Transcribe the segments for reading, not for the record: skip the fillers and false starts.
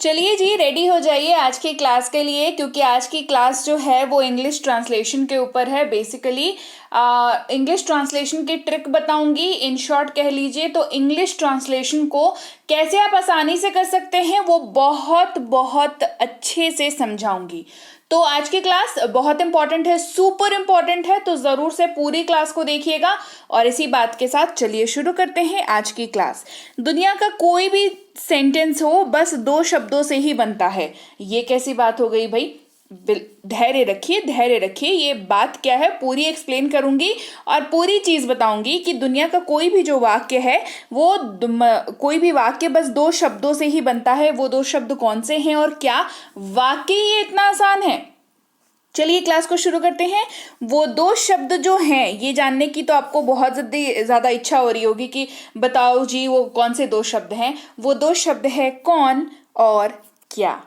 चलिए जी, रेडी हो जाइए आज की क्लास के लिए, क्योंकि आज की क्लास जो है वो इंग्लिश ट्रांसलेशन के ऊपर है। बेसिकली इंग्लिश ट्रांसलेशन की ट्रिक बताऊंगी। इन शॉर्ट कह लीजिए तो इंग्लिश ट्रांसलेशन को कैसे आप आसानी से कर सकते हैं वो बहुत बहुत अच्छे से समझाऊंगी। तो आज की क्लास बहुत इंपॉर्टेंट है, सुपर इंपॉर्टेंट है, तो जरूर से पूरी क्लास को देखिएगा। और इसी बात के साथ चलिए शुरू करते हैं आज की क्लास। दुनिया का कोई भी सेंटेंस हो बस दो शब्दों से ही बनता है। ये कैसी बात हो गई भाई? धैर्य रखिए, धैर्य रखिए। ये बात क्या है पूरी एक्सप्लेन करूंगी और पूरी चीज बताऊंगी कि दुनिया का कोई भी जो वाक्य है वो कोई भी वाक्य बस दो शब्दों से ही बनता है। वो दो शब्द कौन से हैं और क्या वाकई ये इतना आसान है? चलिए क्लास को शुरू करते हैं। वो दो शब्द जो हैं ये जानने की तो आपको बहुत ज्यादा इच्छा हो रही होगी कि बताओ जी वो कौन से दो शब्द हैं। वो दो शब्द है कौन और क्या।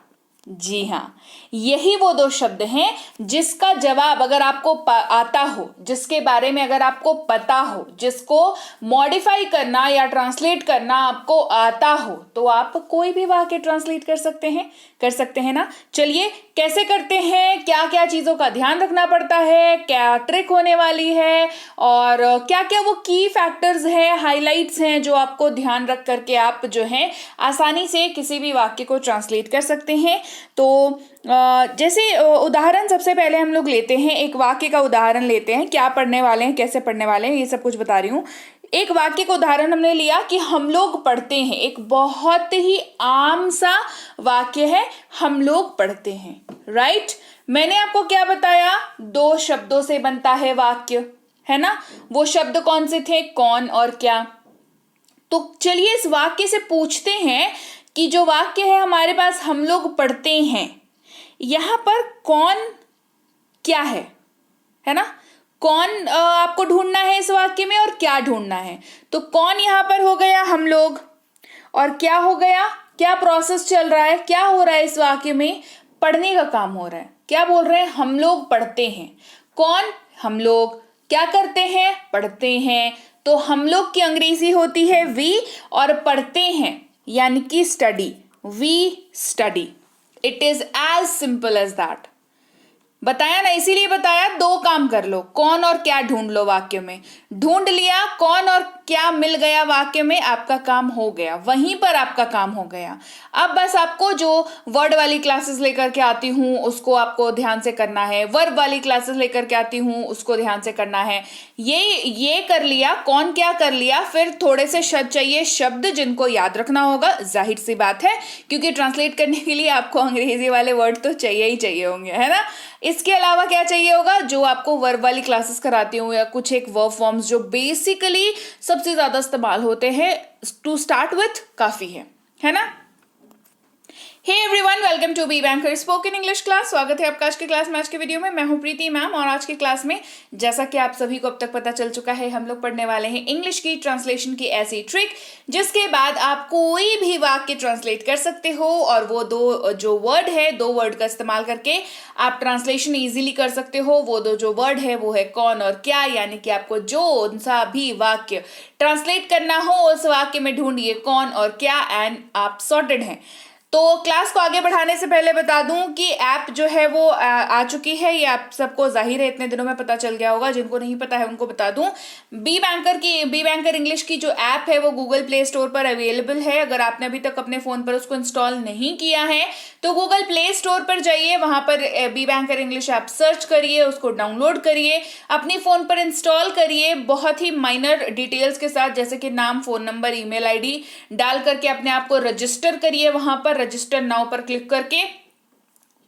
जी हाँ, यही वो दो शब्द हैं जिसका जवाब अगर आपको आता हो, जिसके बारे में अगर आपको पता हो, जिसको मॉडिफाई करना या ट्रांसलेट करना आपको आता हो, तो आप कोई भी वाक्य ट्रांसलेट कर सकते हैं। कर सकते हैं ना? चलिए कैसे करते हैं, क्या क्या चीजों का ध्यान रखना पड़ता है, क्या ट्रिक होने वाली है और क्या क्या वो की फैक्टर्स हैं, हाइलाइट्स हैं जो आपको ध्यान रख करके आप जो है आसानी से किसी भी वाक्य को ट्रांसलेट कर सकते हैं। तो जैसे उदाहरण सबसे पहले हम लोग लेते हैं, एक वाक्य का उदाहरण लेते हैं। क्या पढ़ने वाले हैं, कैसे पढ़ने वाले हैं, ये सब कुछ बता रही हूँ। एक वाक्य का उदाहरण हमने लिया कि हम लोग पढ़ते हैं। एक बहुत ही आम सा वाक्य है, हम लोग पढ़ते हैं। राइट? मैंने आपको क्या बताया? दो शब्दों से बनता है वाक्य, है ना? वो शब्द कौन से थे? कौन और क्या। तो चलिए इस वाक्य से पूछते हैं कि जो वाक्य है हमारे पास, हम लोग पढ़ते हैं, यहां पर कौन क्या है ना? कौन आपको ढूंढना है इस वाक्य में और क्या ढूंढना है। तो कौन यहां पर हो गया हम लोग, और क्या हो गया, क्या प्रोसेस चल रहा है, क्या हो रहा है इस वाक्य में? पढ़ने का काम हो रहा है। क्या बोल रहे हैं? हम लोग पढ़ते हैं। कौन? हम लोग। क्या करते हैं? पढ़ते हैं। तो हम लोग की अंग्रेजी होती है वी, और पढ़ते हैं यानी कि study, we study. It is as simple as that. बताया ना, इसीलिए बताया दो काम कर लो, कौन और क्या ढूंढ लो वाक्य में। ढूंढ लिया, कौन और क्या मिल गया वाक्य में, आपका काम हो गया, वहीं पर आपका काम हो गया। अब बस आपको जो वर्ड वाली क्लासेस लेकर के आती हूँ उसको आपको ध्यान से करना है, वर्ब वाली क्लासेस लेकर के आती हूँ उसको ध्यान से करना है। ये कर लिया, कौन क्या कर लिया, फिर थोड़े से शब्द चाहिए, शब्द जिनको याद रखना होगा, जाहिर सी बात है, क्योंकि ट्रांसलेट करने के लिए आपको अंग्रेजी वाले वर्ड तो चाहिए ही चाहिए होंगे, है ना? इसके अलावा क्या चाहिए होगा? जो आपको वर्ब वाली क्लासेस कराती हूँ या कुछ एक वर्ब फॉर्म्स जो बेसिकली सबसे ज्यादा इस्तेमाल होते हैं, टू स्टार्ट विथ काफी है ना? Hey everyone, welcome to B Banker spoken English class. स्वागत है आपका आज की क्लास में। आज के वीडियो में मैं हूं प्रीति मैम, और आज की क्लास में जैसा कि आप सभी को अब तक पता चल चुका है, हम लोग पढ़ने वाले हैं इंग्लिश की ट्रांसलेशन की ऐसी ट्रिक जिसके बाद आप कोई भी वाक्य ट्रांसलेट कर सकते हो, और वो दो जो वर्ड है, दो वर्ड का इस्तेमाल करके आप ट्रांसलेशन इजीली कर सकते हो। वो दो जो वर्ड है वो है कौन और क्या, यानी कि आपको जो सा भी वाक्य ट्रांसलेट करना हो उस वाक्य में ढूंढिए कौन और क्या, एंड आप सॉर्टेड हैं। तो क्लास को आगे बढ़ाने से पहले बता दूं कि ऐप जो है वो आ चुकी है। ये आप सबको जाहिर है इतने दिनों में पता चल गया होगा, जिनको नहीं पता है उनको बता दूं। बी बैंकर इंग्लिश की जो ऐप है वो गूगल प्ले स्टोर पर अवेलेबल है। अगर आपने अभी तक अपने फोन पर उसको इंस्टॉल नहीं किया है तो गूगल प्ले स्टोर पर जाइए, वहां पर B Banker English app search करिए, उसको डाउनलोड करिए, अपनी फोन पर इंस्टॉल करिए, बहुत ही माइनर डिटेल्स के साथ, जैसे कि नाम, फोन नंबर, ईमेल आईडी डाल करके अपने आप को रजिस्टर करिए। वहां पर रजिस्टर नाउ पर क्लिक करके,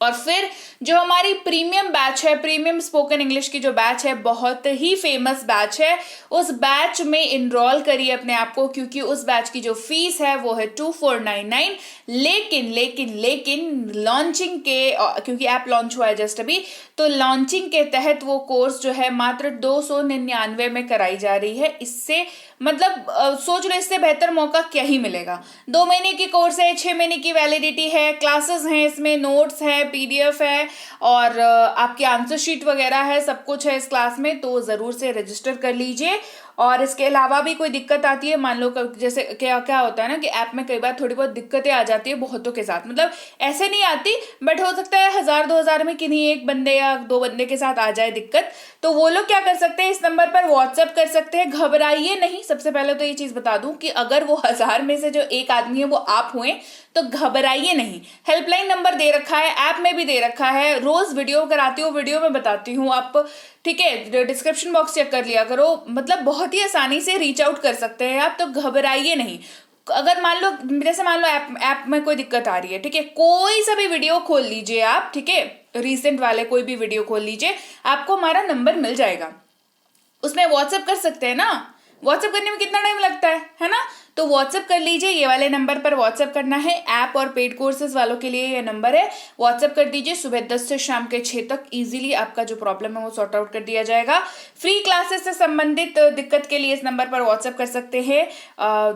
और फिर जो हमारी प्रीमियम बैच है, प्रीमियम स्पोकन इंग्लिश की जो बैच है, बहुत ही फेमस बैच है, उस बैच में इनरोल करिए अपने आप को, क्योंकि उस बैच की जो फीस है वो है 2499। लेकिन लॉन्चिंग के, क्योंकि ऐप लॉन्च हुआ है जस्ट अभी, तो लॉन्चिंग के तहत वो कोर्स जो है मात्र 299 में कराई जा रही है। इससे मतलब सोच लो, इससे बेहतर मौका क्या ही मिलेगा। 2 महीने की कोर्स है, 6 महीने की वैलिडिटी है, क्लासेस हैं, इसमें नोट्स है, पीडीएफ है, और आपकी आंसर शीट वगैरह है, सब कुछ है इस क्लास में। तो जरूर से रजिस्टर कर लीजिए और इसके अलावा भी कोई दिक्कत आती है, मान लो जैसे क्या क्या होता है ना कि ऐप में कई बार थोड़ी बहुत दिक्कतें आ जाती है बहुतों के साथ, मतलब ऐसे नहीं आती बट हो सकता है 1000-2000 में किन्हीं एक बंदे या 2 बंदे के साथ आ जाए दिक्कत, तो वो लोग क्या कर सकते हैं, इस नंबर पर व्हाट्सएप कर सकते हैं। घबराइए नहीं, सबसे पहले तो ये चीज बता दूं कि अगर वो 1000 में से जो एक आदमी है वो आप हुए तो घबराइए नहीं। हेल्पलाइन नंबर दे रखा है, ऐप में भी दे रखा है, रोज वीडियो कराती हूँ, वीडियो में बताती हूँ, आप ठीक है डिस्क्रिप्शन बॉक्स चेक कर लिया करो, मतलब बहुत ही आसानी से रीच आउट कर सकते हैं आप, तो घबराइए नहीं। अगर मान लो जैसे मान लो ऐप में कोई दिक्कत आ रही है, ठीक है, कोई सा भी वीडियो खोल लीजिए आप, ठीक है, रीसेंट वाले कोई भी वीडियो खोल लीजिए, आपको हमारा नंबर मिल जाएगा, उसमें व्हाट्सएप कर सकते हैं ना। व्हाट्सएप करने में कितना टाइम लगता है ना, तो व्हाट्सएप कर लीजिए, ये वाले नंबर पर व्हाट्सएप करना है। ऐप और पेड कोर्सेज वालों के लिए ये नंबर है, व्हाट्सएप कर दीजिए। सुबह 10 से शाम के 6 तक इजीली आपका जो प्रॉब्लम है वो सॉर्ट आउट कर दिया जाएगा। फ्री क्लासेस से संबंधित दिक्कत के लिए इस नंबर पर व्हाट्सएप कर सकते हैं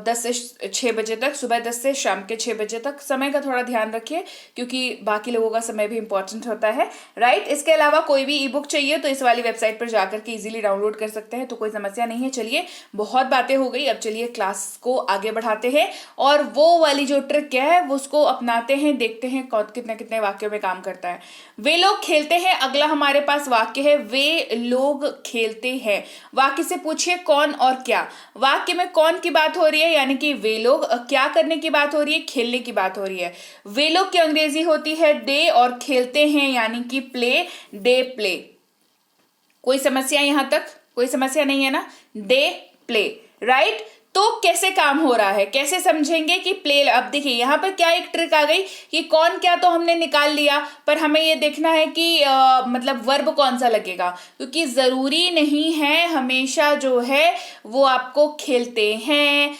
10 से 6 बजे तक, सुबह 10 से शाम के 6 बजे तक। समय का थोड़ा ध्यान रखिए क्योंकि बाकी लोगों का समय भी इंपॉर्टेंट होता है, राइट। इसके अलावा कोई भी ई बुक चाहिए तो इस वाली वेबसाइट पर जाकर के इजीली डाउनलोड कर सकते हैं, तो कोई समस्या नहीं है। चलिए बहुत बातें हो गई, अब चलिए क्लास को आगे बढ़ाते हैं और वो वाली जो ट्रिक है वो उसको अपनाते हैं, देखते हैं कितने कितने वाक्यों में काम करता है। वे लोग खेलते हैं, अगला हमारे पास वाक्य है, वे लोग खेलते हैं। वाक्य से पूछिए कौन और क्या। वाक्य में कौन की बात हो रही है यानी कि वे लोग, क्या करने की बात हो रही है, खेलने की बात हो रही है। वे लोग की अंग्रेजी होती है डे और खेलते हैं यानी कि प्ले, डे प्ले। कोई समस्या यहां तक? कोई समस्या नहीं है ना, डे प्ले, राइट। तो कैसे काम हो रहा है, कैसे समझेंगे कि प्ले। अब देखिए यहाँ पर क्या एक ट्रिक आ गई कि कौन क्या तो हमने निकाल लिया, पर हमें ये देखना है कि मतलब वर्ब कौन सा लगेगा, क्योंकि जरूरी नहीं है हमेशा जो है वो आपको खेलते हैं,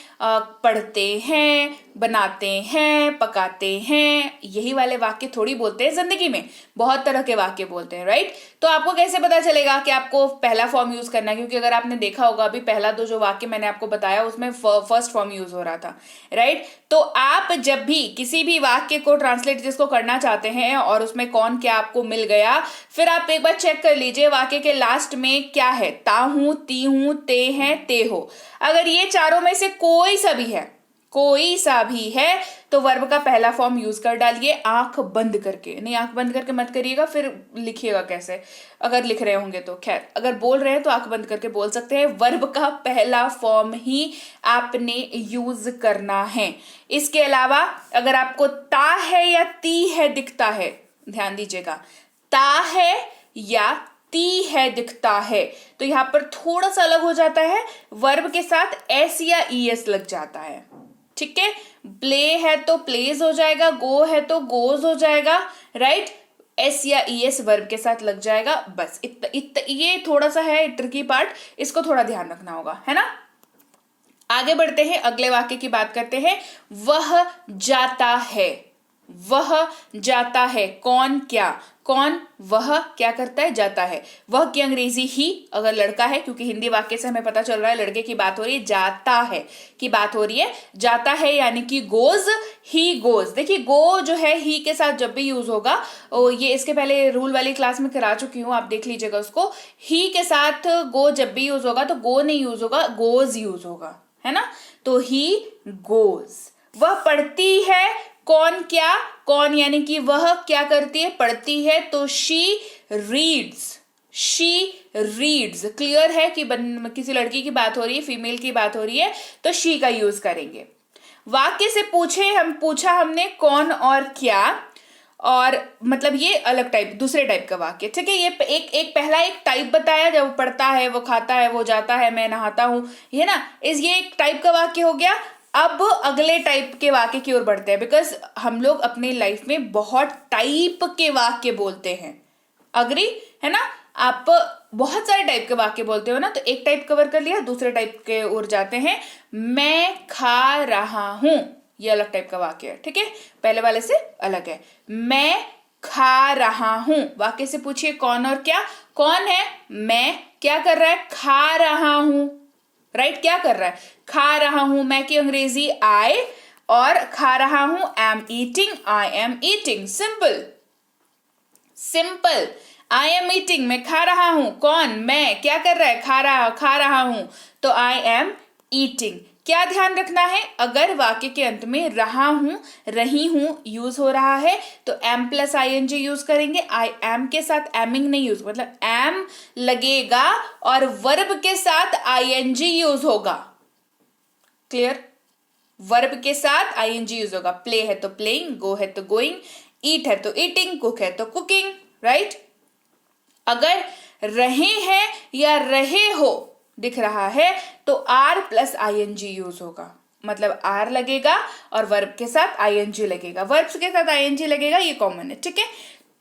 पढ़ते हैं, बनाते हैं, पकाते हैं, यही वाले वाक्य थोड़ी बोलते हैं जिंदगी में, बहुत तरह के वाक्य बोलते हैं, राइट। तो आपको कैसे पता चलेगा कि आपको पहला फॉर्म यूज करना है, क्योंकि अगर आपने देखा होगा अभी पहला दो जो वाक्य मैंने आपको बताया उसमें फर्स्ट फॉर्म यूज हो रहा था, राइट। तो आप जब भी किसी भी वाक्य को ट्रांसलेट जिसको करना चाहते हैं और उसमें कौन क्या आपको मिल गया, फिर आप एक बार चेक कर लीजिए वाक्य के लास्ट में क्या है, ता हूं, ती हूं, ते हैं, ते हो। अगर ये चारों में से कोई सा भी है तो वर्ब का पहला फॉर्म यूज कर डालिए, आंख बंद करके। नहीं, आंख बंद करके मत करिएगा, फिर लिखिएगा कैसे अगर लिख रहे होंगे तो। खैर अगर बोल रहे हैं तो आंख बंद करके बोल सकते हैं। वर्ब का पहला फॉर्म ही आपने यूज करना है। इसके अलावा अगर आपको ता है या ती है दिखता है, ध्यान दीजिएगा, ता है या ती है दिखता है, तो यहां पर थोड़ा सा अलग हो जाता है, वर्ब के साथ एस या ईएस लग जाता है, ठीक है। प्ले है तो प्लेज हो जाएगा, गो है तो गोज हो जाएगा, राइट। एस या ईएस वर्ब के साथ लग जाएगा, बस ये थोड़ा सा है ट्रिकी पार्ट, इसको थोड़ा ध्यान रखना होगा, है ना। आगे बढ़ते हैं, अगले वाक्य की बात करते हैं। वह जाता है, वह जाता है, कौन क्या, कौन वह क्या करता है, जाता है। वह की अंग्रेजी ही अगर लड़का है, क्योंकि हिंदी वाक्य से हमें पता चल रहा है लड़के की बात हो रही है, जाता है की बात हो रही है। जाता है यानी कि गोज, ही गोज। देखिए गो जो है ही के साथ जब भी यूज होगा, ये इसके पहले रूल वाली क्लास में करा चुकी हूं, आप देख लीजिएगा उसको। ही के साथ गो जब भी यूज होगा तो गो नहीं यूज होगा, गोज यूज होगा, है ना। तो ही गोज। वह पढ़ती है, कौन क्या, कौन यानी कि वह क्या करती है, पढ़ती है, तो she reads, she reads. Clear है कि किसी लड़की की बात हो रही है, फीमेल की बात हो रही है, तो शी का यूज करेंगे। वाक्य से पूछा हमने कौन और क्या, और मतलब ये अलग टाइप, दूसरे टाइप का वाक्य, ठीक है। ये एक पहला एक टाइप बताया, जब वो पढ़ता है, वो खाता है, वो जाता है, मैं नहाता हूं, ये ना, ये एक टाइप का वाक्य हो गया। अब अगले टाइप के वाक्य की ओर बढ़ते हैं, बिकॉज हम लोग अपने लाइफ में बहुत टाइप के वाक्य बोलते हैं, अग्री है ना। आप बहुत सारे टाइप के वाक्य बोलते हो ना, तो एक टाइप कवर कर लिया, दूसरे टाइप के ओर जाते हैं। मैं खा रहा हूं, ये अलग टाइप का वाक्य है, ठीक है, पहले वाले से अलग है। मैं खा रहा हूं, वाक्य से पूछिए कौन और क्या। कौन है, मैं, क्या कर रहा है, खा रहा हूं, राइट, क्या कर रहा है, खा रहा हूं। मैं की अंग्रेजी आई, और खा रहा हूं am eating, I am eating. Simple simple. I am eating, मैं खा रहा हूं। कौन? मैं। क्या कर रहा है? खा रहा हूं, तो आई एम ईटिंग। क्या ध्यान रखना है? अगर वाक्य के अंत में रहा हूं, रही हूं यूज हो रहा है तो am plus I N G use करेंगे। आई एम के साथ एमिंग नहीं यूज, मतलब एम लगेगा और वर्ब के साथ आई एन जी यूज होगा। क्लियर? वर्ब के साथ आई एन जी यूज होगा। प्ले है तो प्लेइंग, गो है तो गोइंग, ईट है तो ईटिंग, कुक है तो कुकिंग, राइट? अगर रहे हैं या रहे हो दिख रहा है तो R plus I N G use होगा, मतलब आर लगेगा और वर्ब के साथ आई एन जी लगेगा। वर्ब के साथ आई एन जी लगेगा, ये कॉमन है, ठीक है।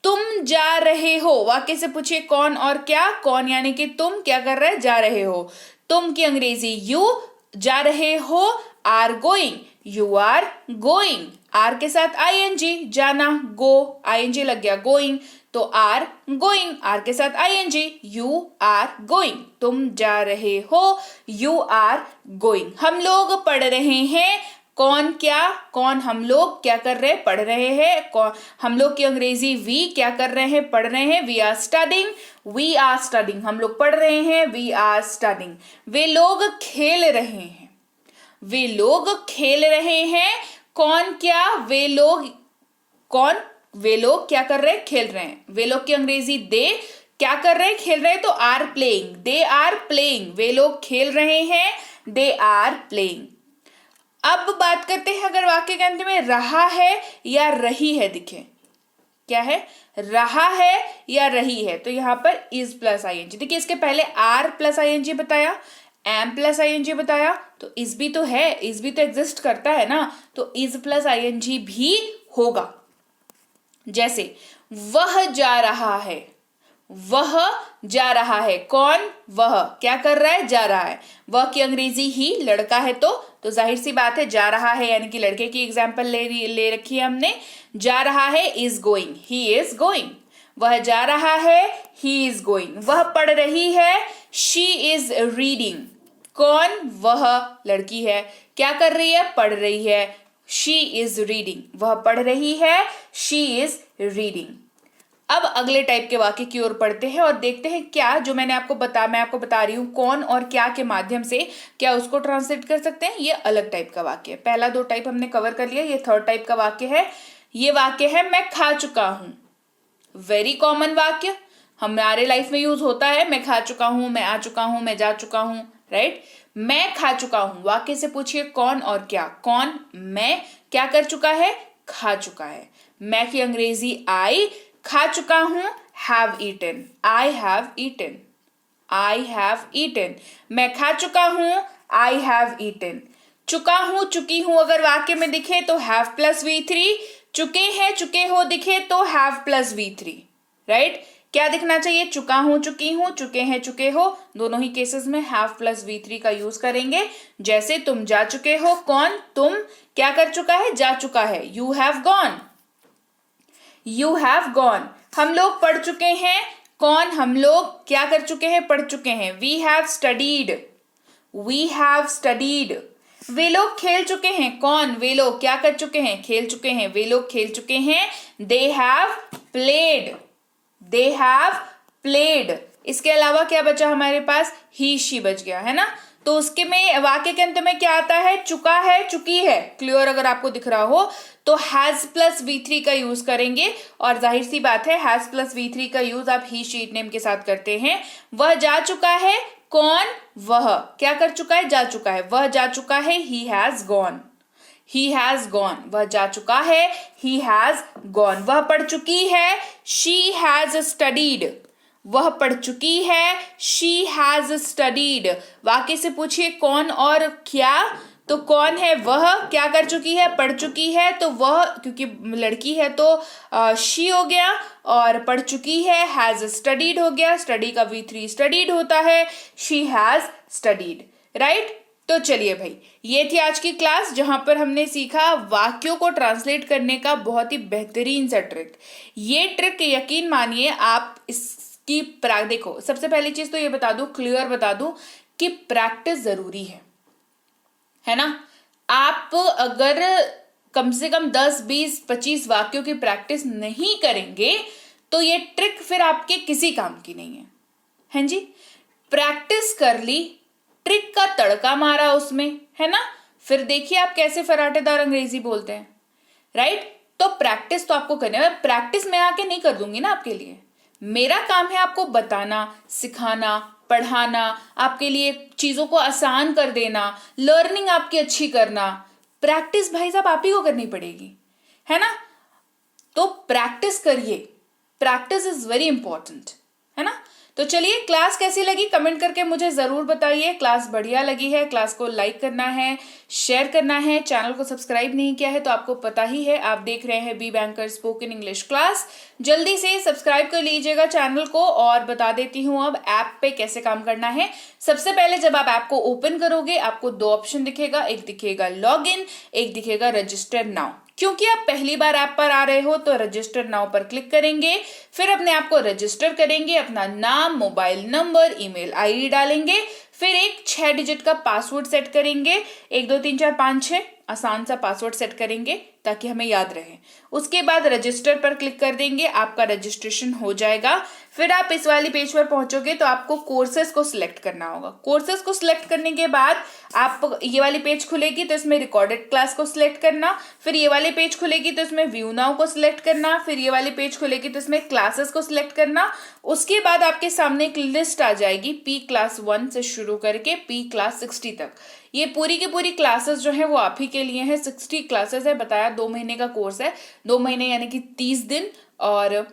तुम जा रहे हो, वाक्य से पूछिए कौन और क्या। कौन यानी कि तुम क्या कर रहे? जा रहे हो। तुम की अंग्रेजी यू, जा रहे हो are going, you are going. R के साथ आई एन जी, जाना, गो, आई एन जी लग गया, गोइंग, तो आर गोइंग। आर के साथ I N G, you are going. तुम जा रहे हो, यू आर गोइंग। हम लोग पढ़ रहे हैं, कौन क्या? कौन हम लोग क्या कर रहे हैं? पढ़ रहे हैं। कौन? हम लोग की अंग्रेजी वी क्या कर रहे हैं? पढ़ रहे हैं। We are studying, we are studying. हम लोग पढ़ रहे हैं, वी आर स्टडिंग। वे लोग खेल रहे हैं, वे लोग खेल रहे हैं। कौन क्या? वे लोग। कौन? वे लोग क्या कर रहे हैं? खेल रहे हैं। वे लोग की अंग्रेजी दे क्या कर रहे हैं? खेल रहे हैं, तो are playing, they are playing. वे लोग खेल रहे हैं, दे आर प्लेइंग। अब बात करते हैं अगर वाक्य के अंत में रहा है या रही है दिखे। क्या है? रहा है या रही है, तो यहां पर is plus I N G. देखिए इसके पहले are plus I N G बताया, am plus I N G बताया, तो इज भी तो है, इज भी तो एग्जिस्ट करता है ना, तो is plus I N G भी होगा। जैसे वह जा रहा है, वह जा रहा है। कौन? वह क्या कर रहा है? जा रहा है। वह की अंग्रेजी ही, लड़का है तो जाहिर सी बात है जा रहा है यानी कि लड़के की एग्जाम्पल ले रखी है हमने। जा रहा है is going, he is going. वह जा रहा है, ही इज गोइंग। वह पढ़ रही है, शी इज रीडिंग। कौन? वह लड़की है, क्या कर रही है? पढ़ रही है, शी इज रीडिंग। वह पढ़ रही है, शी इज रीडिंग। अब अगले टाइप के वाक्य की ओर पढ़ते हैं और देखते हैं क्या जो मैं आपको बता रही हूं कौन और क्या के माध्यम से क्या उसको ट्रांसलेट कर सकते हैं। ये अलग टाइप का वाक्य है। पहला दो टाइप हमने कवर कर लिया, ये थर्ड टाइप का वाक्य है। ये वाक्य है मैं खा चुका हूं। वेरी कॉमन वाक्य, हमारे लाइफ में यूज होता है। मैं खा चुका हूं, मैं आ चुका हूं, मैं जा चुका हूं, राइट। मैं खा चुका हूं, वाक्य से पूछिए कौन और क्या। कौन? मैं क्या कर चुका है? खा चुका है। मैं की अंग्रेजी आई, खा चुका हूं have eaten, I have eaten, I have eaten. मैं खा चुका हूं, आई हैव ईटन। चुका हूं, चुकी हूं अगर वाक्य में दिखे तो हैव प्लस वी थ्री। चुके हैं, चुके हो दिखे तो have plus we three, right. क्या दिखना चाहिए? चुका हूं, चुकी हूं, चुके हैं, चुके हो। दोनों ही केसेस में हैव प्लस वी थ्री का यूज करेंगे। जैसे तुम जा चुके हो, कौन? तुम क्या कर चुका है? जा चुका है, you have gone, you have gone. हम लोग पढ़ चुके हैं, कौन? हम लोग क्या कर चुके हैं? पढ़ चुके हैं, we have studied, we have studied. वे लोग खेल चुके हैं, कौन? वे लोग क्या कर चुके हैं? खेल चुके हैं, वे लोग खेल चुके हैं, they have played, they have played. इसके अलावा क्या बचा हमारे पास? ही शी बच गया है ना। तो उसके में वाक्य के अंत में क्या आता है? चुका है, चुकी है। क्लियर अगर आपको दिख रहा हो तो हैज प्लस वी थ्री का यूज करेंगे और जाहिर सी बात है हैज प्लस वी थ्री का यूज आप ही शीट नेम के साथ करते हैं। वह जा चुका है, कौन? वह क्या कर चुका है? जा चुका है, वह जा चुका है, he has gone, he has gone. वह जा चुका है, ही हैज गॉन। वह पढ़ चुकी है, शी हैज स्टडीड, वह पढ़ चुकी है, शी हैज स्टडीड। वाक्य से पूछिए कौन और क्या, तो कौन है? वह क्या कर चुकी है? पढ़ चुकी है, तो वह क्योंकि लड़की है तो शी हो गया, और पढ़ चुकी है हैज स्टडीड हो गया। स्टडी का वी थ्री स्टडीड होता है, शी हैज स्टडीड, राइट। तो चलिए भाई, ये थी आज की क्लास जहां पर हमने सीखा वाक्यों को ट्रांसलेट करने का बहुत ही बेहतरीन सा ट्रिक। ये ट्रिक यकीन मानिए आप इसकी देखो, सबसे पहली चीज तो ये बता दूं, क्लियर बता दूं कि प्रैक्टिस जरूरी है ना। आप अगर कम से कम 10, 20, 25 वाक्यों की प्रैक्टिस नहीं करेंगे तो ये ट्रिक फिर आपके किसी काम की नहीं है। हैं जी, प्रैक्टिस कर ली, ट्रिक का तड़का मारा उसमें, है ना, फिर देखिए आप कैसे फराटेदार अंग्रेजी बोलते हैं, राइट। तो प्रैक्टिस तो आपको करनी है, प्रैक्टिस मैं आके नहीं कर दूंगी ना आपके लिए, मेरा काम है आपको बताना, सिखाना, पढ़ाना, आपके लिए चीजों को आसान कर देना, लर्निंग आपकी अच्छी करना। प्रैक्टिस भाई साहब आप ही को करनी पड़ेगी, है ना। तो प्रैक्टिस करिए, प्रैक्टिस इज वेरी इंपॉर्टेंट, है ना। तो चलिए, क्लास कैसी लगी कमेंट करके मुझे जरूर बताइए। क्लास बढ़िया लगी है, क्लास को लाइक करना है, शेयर करना है। चैनल को सब्सक्राइब नहीं किया है तो आपको पता ही है, आप देख रहे हैं B Banker spoken English class, जल्दी से सब्सक्राइब कर लीजिएगा चैनल को। और बता देती हूँ अब ऐप पे कैसे काम करना है। सबसे पहले जब आप ऐप को ओपन करोगे आपको दो ऑप्शन दिखेगा, एक दिखेगा लॉग इन, एक दिखेगा रजिस्टर नाउ। क्योंकि आप पहली बार ऐप पर आ रहे हो तो रजिस्टर नाउ पर क्लिक करेंगे, फिर अपने आप को रजिस्टर करेंगे, अपना नाम, मोबाइल नंबर, ईमेल आईडी डालेंगे, फिर एक 6 डिजिट का पासवर्ड सेट करेंगे, 1 2 3 4 5 6 आसान सा पासवर्ड सेट करेंगे ताकि हमें याद रहे। उसके बाद रजिस्टर पर क्लिक कर देंगे, आपका रजिस्ट्रेशन हो जाएगा। फिर आप इस वाली पेज पर पहुंचोगे तो आपको कोर्सेज को सिलेक्ट करना होगा। कोर्सेज को सिलेक्ट करने के बाद आप ये वाली पेज खुलेगी तो इसमें रिकॉर्डेड क्लास को सिलेक्ट करना, फिर ये वाली पेज खुलेगी तो इसमें व्यू नाउ को सिलेक्ट करना, फिर ये वाली पेज खुलेगी तो इसमें क्लासेस को सिलेक्ट करना। उसके बाद आपके सामने एक लिस्ट आ जाएगी पी क्लास 1 से शुरू करके पी क्लास 60 तक। ये पूरी की पूरी क्लासेस जो है वो आप ही के लिए है। 60 क्लासेस है, बताया 2 महीने का कोर्स है, 2 महीने यानी कि 30 दिन, और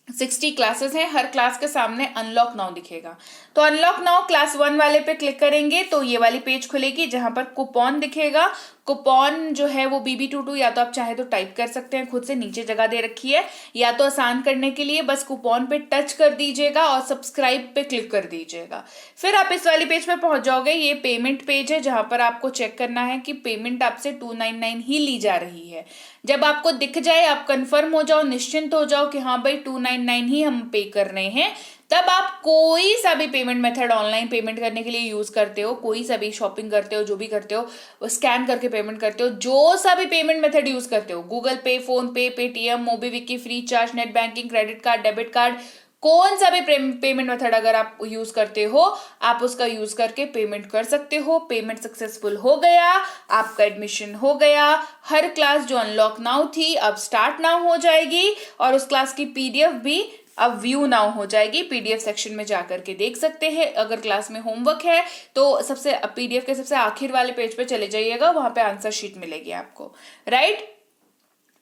60 क्लासेस हैं। हर क्लास के सामने अनलॉक नाउ दिखेगा, तो अनलॉक नाउ क्लास 1 वाले पे क्लिक करेंगे तो ये वाली पेज खुलेगी जहां पर कूपन दिखेगा। कूपन जो है वो BB22, या तो आप चाहे तो टाइप कर सकते हैं, खुद से नीचे जगह दे रखी है, या तो आसान करने के लिए बस कूपन पे टच कर दीजिएगा और सब्सक्राइब पे क्लिक कर दीजिएगा। फिर आप इस वाली पेज पे पहुंच जाओगे। ये पेमेंट पेज है जहां पर आपको चेक करना है कि पेमेंट आपसे 299 ही ली जा रही है। जब आपको दिख जाए आप कंफर्म हो जाओ, निश्चिंत हो जाओ कि हाँ भाई 299 ही हम पे कर रहे हैं, तब आप कोई सा भी पेमेंट मेथड ऑनलाइन पेमेंट करने के लिए यूज करते हो, कोई सा भी शॉपिंग करते हो, जो भी करते हो, स्कैन करके पेमेंट करते हो, जो सा भी पेमेंट मेथड यूज करते हो, Google Pay, PhonePe, Paytm, MobiKwik, FreeCharge, net banking, credit card, debit card, कौन सा भी पेमेंट मेथड अगर आप यूज करते हो आप उसका यूज करके पेमेंट कर सकते हो। पेमेंट सक्सेसफुल हो गया, आपका एडमिशन हो गया। हर क्लास जो अनलॉक नाउ थी अब स्टार्ट नाउ हो जाएगी, और उस क्लास की PDF भी अब व्यू नाउ हो जाएगी। PDF सेक्शन में जाकर के देख सकते हैं। अगर क्लास में होमवर्क है तो सबसे PDF के सबसे आखिर वाले पेज पे चले जाइएगा, वहां पे आंसर शीट मिलेगी आपको, राइट।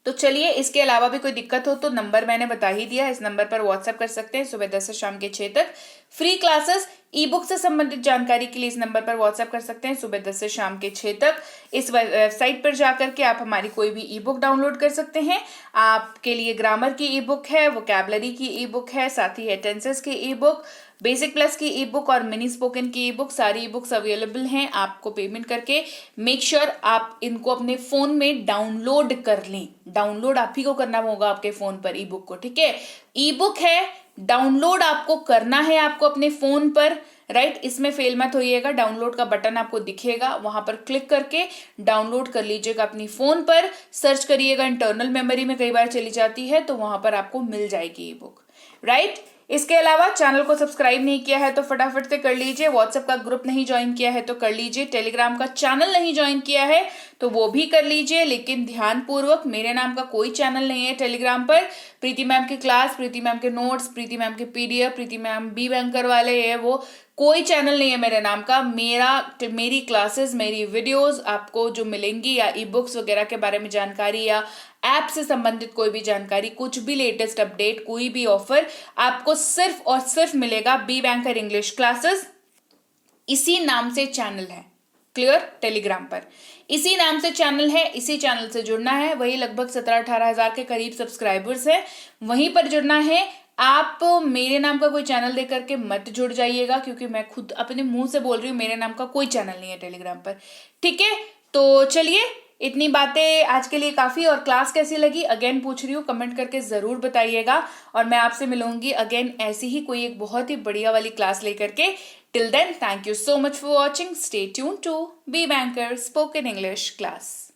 तो चलिए, इसके अलावा भी कोई दिक्कत हो तो नंबर मैंने बता ही दिया, इस नंबर पर व्हाट्सएप कर सकते हैं सुबह 10 से शाम के 6 तक। फ्री क्लासेस, ई बुक से संबंधित जानकारी के लिए इस नंबर पर व्हाट्सएप कर सकते हैं सुबह 10 से शाम के 6 तक। इस वेबसाइट पर जाकर के आप हमारी कोई भी ई बुक डाउनलोड कर सकते हैं। आपके लिए ग्रामर की ई बुक है, वोकैबुलरी की ई बुक है, साथ ही है टेंसेस की ई बुक, बेसिक प्लस की ई बुक और मिनी स्पोकन की ई बुक, सारी ई बुक्स अवेलेबल हैं। आपको पेमेंट करके मेक श्योर आप इनको अपने फोन में डाउनलोड कर लें। डाउनलोड आप ही को करना होगा आपके फोन पर ई बुक को, ठीक है। ई बुक है, डाउनलोड आपको करना है आपको अपने फोन पर, राइट। इसमें फेल मत होइएगा, डाउनलोड का बटन आपको दिखेगा, वहां पर क्लिक करके डाउनलोड कर लीजिएगा अपनी फोन पर। सर्च करिएगा, इंटरनल मेमोरी में कई बार चली जाती है तो वहां पर आपको मिल जाएगी ई बुक, राइट। इसके अलावा चैनल को सब्सक्राइब नहीं किया है तो फटाफट से कर लीजिए। व्हाट्सएप का ग्रुप नहीं ज्वाइन किया है तो कर लीजिए। टेलीग्राम का चैनल नहीं ज्वाइन किया है तो वो भी कर लीजिए, लेकिन ध्यान पूर्वक, मेरे नाम का कोई चैनल नहीं है टेलीग्राम पर। प्रीति मैम की क्लास, प्रीति मैम के नोट्स, प्रीति मैम के PDF, प्रीति मैम बी बैंकर वाले है, वो कोई चैनल नहीं है मेरे नाम का। मेरी क्लासेस, मेरी वीडियोस आपको जो मिलेंगी, या ई बुक्स वगैरह के बारे में जानकारी, या ऐप से संबंधित कोई भी जानकारी, कुछ भी लेटेस्ट अपडेट, कोई भी ऑफर आपको सिर्फ और सिर्फ मिलेगा बी बैंकर इंग्लिश क्लासेस। इसी नाम से चैनल है, क्लियर, टेलीग्राम पर इसी नाम से चैनल है। इसी चैनल से जुड़ना है। वही लगभग 17-18 हजार के करीब सब्सक्राइबर्स हैं, वहीं पर जुड़ना है। आप मेरे नाम का कोई चैनल दे करके मत जुड़ जाइएगा, क्योंकि मैं खुद अपने मुंह से बोल रही हूँ, मेरे नाम का कोई चैनल नहीं है टेलीग्राम पर, ठीक है। तो चलिए, इतनी बातें आज के लिए काफी। और क्लास कैसी लगी अगेन पूछ रही हूँ, कमेंट करके जरूर बताइएगा। और मैं आपसे मिलूंगी अगेन ऐसी ही कोई एक बहुत ही बढ़िया वाली क्लास लेकर के। Till then, thank you so much for watching. Stay tune to B Banker spoken English class.